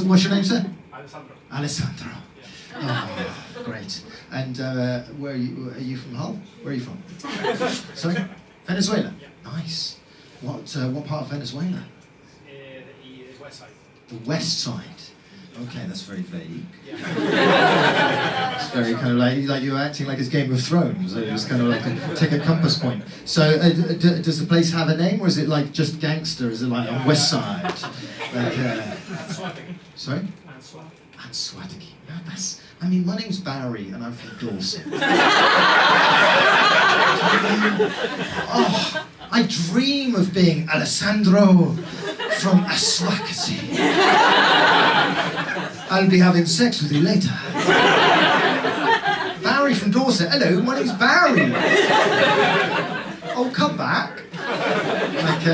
what's your name, sir? Alessandro. Alessandro. Yeah. Oh, great. And where are you from Hull? Where are you from? Sorry? Venezuela? Yeah. Nice. What part of Venezuela? The west side. The west side. Okay, that's very vague. Yeah. It's very kind of like you're acting like it's Game of Thrones. So it's kind of like take a compass point. So does the place have a name, or is it like just gangster? Is it like on west side? Like, sorry? Answataki. No, that's. I mean, my name's Barry, and I'm from Dorset. Oh, I dream of being Alessandro from Aswakati. I'll be having sex with you later. Barry from Dorset. Hello, my name's Barry. Oh, come back. Like,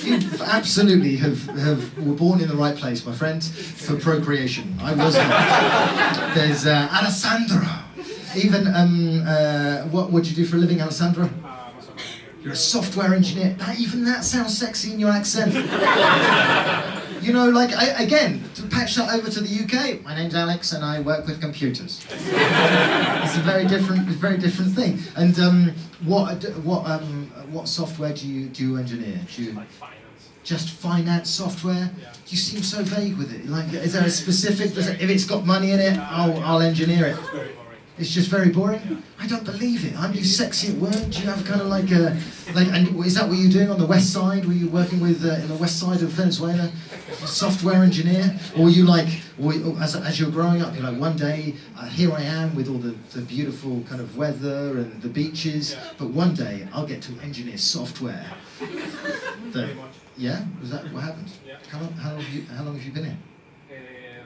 you absolutely were born in the right place, my friend, for procreation. I was not. There's Alessandro. Even, what do you do for a living, Alessandro? You're a software engineer. Even that sounds sexy in your accent. You know, like, again, to patch that over to the UK, my name's Alex and I work with computers. It's a very different thing. And what software do you engineer? Do you, Like finance. just finance software? Yeah. You seem so vague with it. Like, is there a specific? If it's got money in it, I'll engineer it. It's very boring. It's just very boring. Yeah. I don't believe it. Aren't you sexy at work? Do you have kind of like a And is that what you're doing on the west side? Were you working with in the west side of Venezuela, a software engineer, or were you like, as you're growing up, you're like, one day here I am with all the beautiful kind of weather and the beaches, Yeah. but one day I'll get to engineer software. Pretty much. Yeah, was that what happened? Yeah. How long have you been here? 8 years.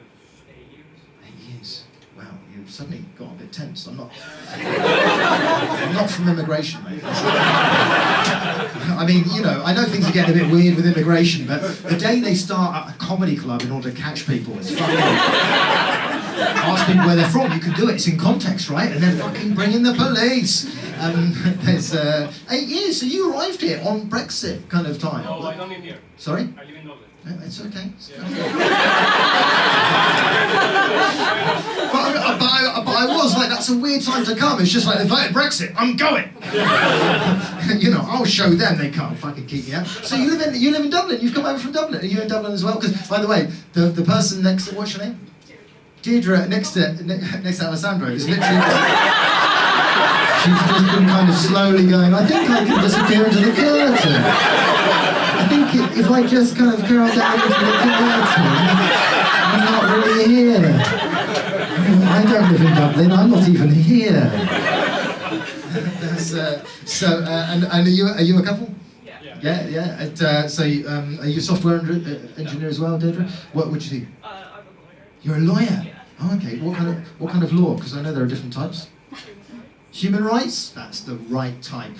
8 years. Wow, you suddenly got a bit tense. I'm not from immigration, mate. I mean, you know, I know things are getting a bit weird with immigration, but the day they start at a comedy club in order to catch people, it's fucking... Ask people where they're from, you can do it, it's in context, right? And then fucking bring in the police. There's 8 years, so you arrived here on Brexit kind of time. No, I don't live here. Sorry? I live in Dublin. No, it's okay. Yeah. But I was like, that's a weird time to come. It's just like, they voted Brexit, I'm going. You know, I'll show them they can't fucking keep me out. So you live in Dublin. You've come over from Dublin. Are you in Dublin as well? Because, by the way, the person next to, what's your name? Deirdre, next to Alessandro is literally. She's just been kind of slowly going, I think I can disappear into the curtain. I think if I just kind of curl down into the curtain, I'm not really here. I don't live in Dublin, I'm not even here. And are you a couple? Yeah. Yeah. And, so are you a software engineer as well, Deirdre? What would you do? I'm a lawyer. You're a lawyer? Yeah. Oh, okay. What kind of law? Because I know there are different types. Human rights? That's the right type.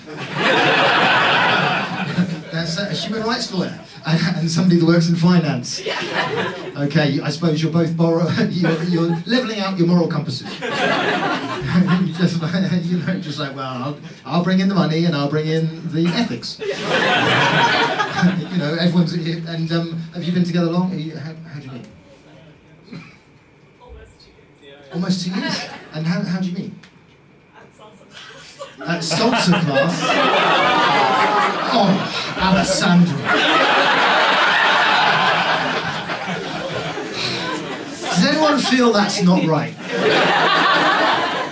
That's a human rights lawyer. And somebody that works in finance. Okay, I suppose you're both you're levelling out your moral compasses. Just like, well, I'll bring in the money and I'll bring in the ethics. You know, everyone's... And have you been together long? How'd you meet? Almost 2 years. Almost 2 years? And how'd you meet? At salsa class. At salsa class? Oh, Alessandro. Does anyone feel that's not right?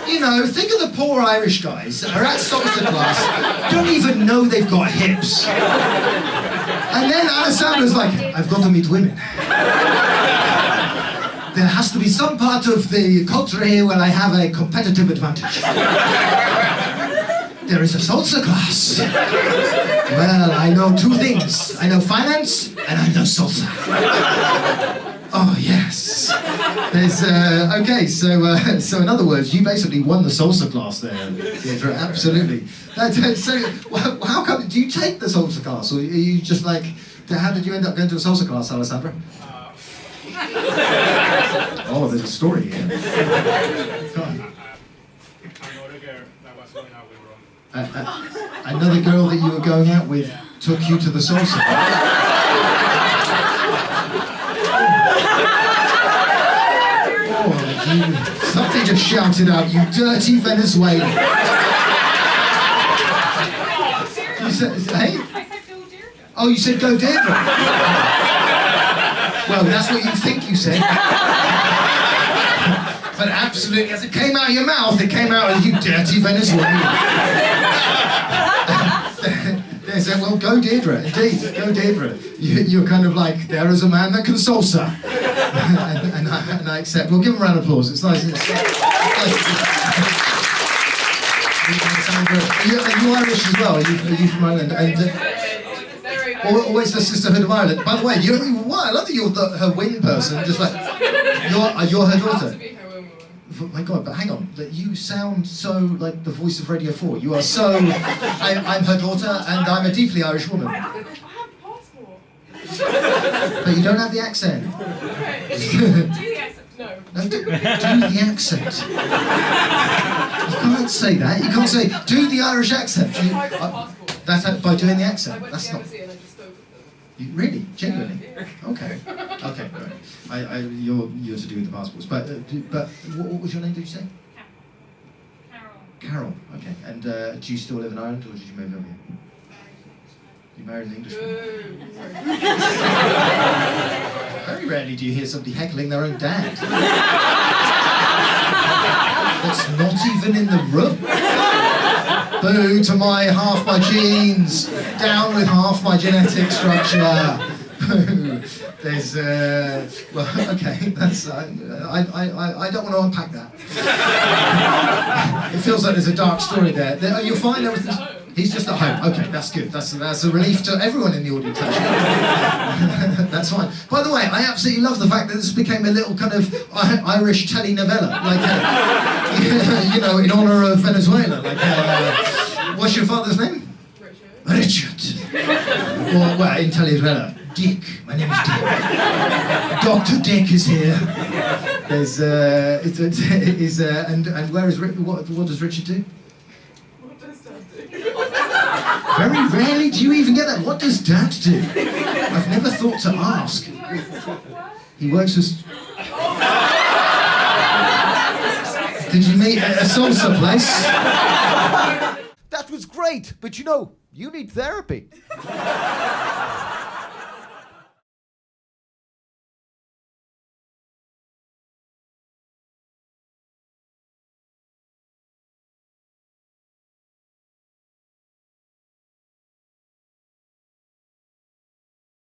You know, think of the poor Irish guys that are at salsa class, don't even know they've got hips. And then Alessandro's like, I've got to meet women. There has to be some part of the culture here where I have a competitive advantage. There is a salsa class. Well, I know two things. I know finance and I know salsa. Oh, yes. There's, okay, so in other words, you basically won the salsa class there, Deirdre, absolutely. So, how come, do you take the salsa class, or are you just like, how did you end up going to a salsa class, Alessandro? Oh, there's a story here. Come on. Another girl that was going out with Ron. Another girl that you were going out with took you to the salsa. just shouted out, "You dirty Venezuelan." You said, hey? I said go Deirdre. Oh, you said go Deirdre. Well, that's what you think you said. But absolutely, as it came out of your mouth, it came out as "you dirty Venezuelan." They said, "Well, go Deirdre, indeed, go Deirdre. You're kind of like, there is a man that can salsa." and I accept. Well, give him a round of applause. It's nice. It's nice. Are you Irish as well? Are you from Ireland? And always the Sisterhood of Ireland. By the way, I love that you're her wing person. Just like you're her daughter. Oh my God, but hang on, that you sound so like the voice of Radio 4. You are so, I'm her daughter and I'm a deeply Irish woman. I have a passport. But you don't have the accent. Okay. Do the accent? No. No, do the accent. You can't say that. You can't say, do the Irish accent. I got a passport. That's by doing the I accent. went That's to the not... embassy and I just spoke with them. You, really? Genuinely? Yeah. Okay. Okay, right. You're to do with the passports. But what was your name, did you say? Carol. Okay. And do you still live in Ireland or did you move over here? You married an Englishman? Very rarely do you hear somebody heckling their own dad. That's not even in the room. Boo to half my genes. Down with half my genetic structure. Boo. There's well, okay. That's I don't want to unpack that. It feels like there's a dark story there. You're fine. Everything's... He's just at home. Okay, that's good. That's a relief to everyone in the audience, actually. That's fine. By the way, I absolutely love the fact that this became a little kind of Irish telenovela, like, you know, in honour of Venezuela. Like, what's your father's name? Richard. Well, in telenovela, Dick. My name is Dick. Dr. Dick is here. There's, and where is what does Richard do? Very rarely do you even get that. What does Dad do? I've never thought to ask. He works as... Did you meet at a salsa place? That was great, but you know, you need therapy.